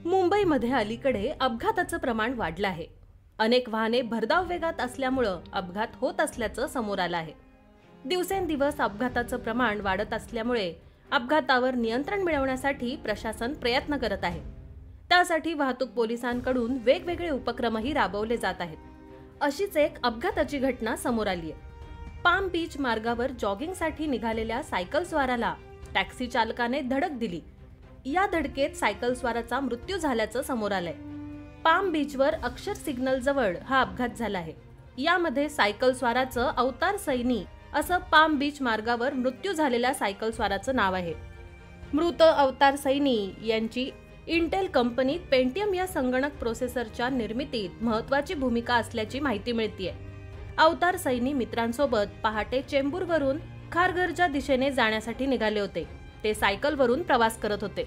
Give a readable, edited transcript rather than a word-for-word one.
मुंबईमध्ये अलीकडे अपघाताचं प्रमाण वाढलं आहे। अनेक वाहने भरधाव वेगात असल्यामुळे अपघात होत असल्याचं समोर आलं आहे। दिवसेंदिवस अपघाताचं प्रमाण वाढत असल्यामुळे अपघातावर नियंत्रण मिळवण्यासाठी प्रशासन प्रयत्न करत आहे। त्यासाठी वाहतूक पोलिसांकडून वेगवेगळे उपक्रमही राबवले जात आहेत। अशीच एक अपघाताची घटना समोर आली आहे। पाम बीच मार्गावर जॉगिंगसाठी निघालेल्या सायकल स्वाराला टॅक्सी चालकाने धडक दिली। या धडकेत सायकल स्वाराचा मृत्यू झाल्याचं समोर आलंय। पाम बीचवर अक्षर सिग्नल जवळ हा अपघात झाला आहे। यामध्ये सायकल स्वाराचं अवतार सैनी असं पाम बीच मार्गावर मृत्यू झालेल्या सायकल स्वाराचं नाव आहे। मृत अवतार सैनी यांची इंटेल कंपनीत पेंटियम या संगणक प्रोसेसरच्या निर्मितीत महत्त्वाची भूमिका असल्याची माहिती मिळतेय। अवतार सैनी मित्रांसोबत पहाटे चेंबूरवरून खारघरच्या दिशेने जाण्यासाठी निघाले होते। ते सायकलवरून प्रवास करत होते।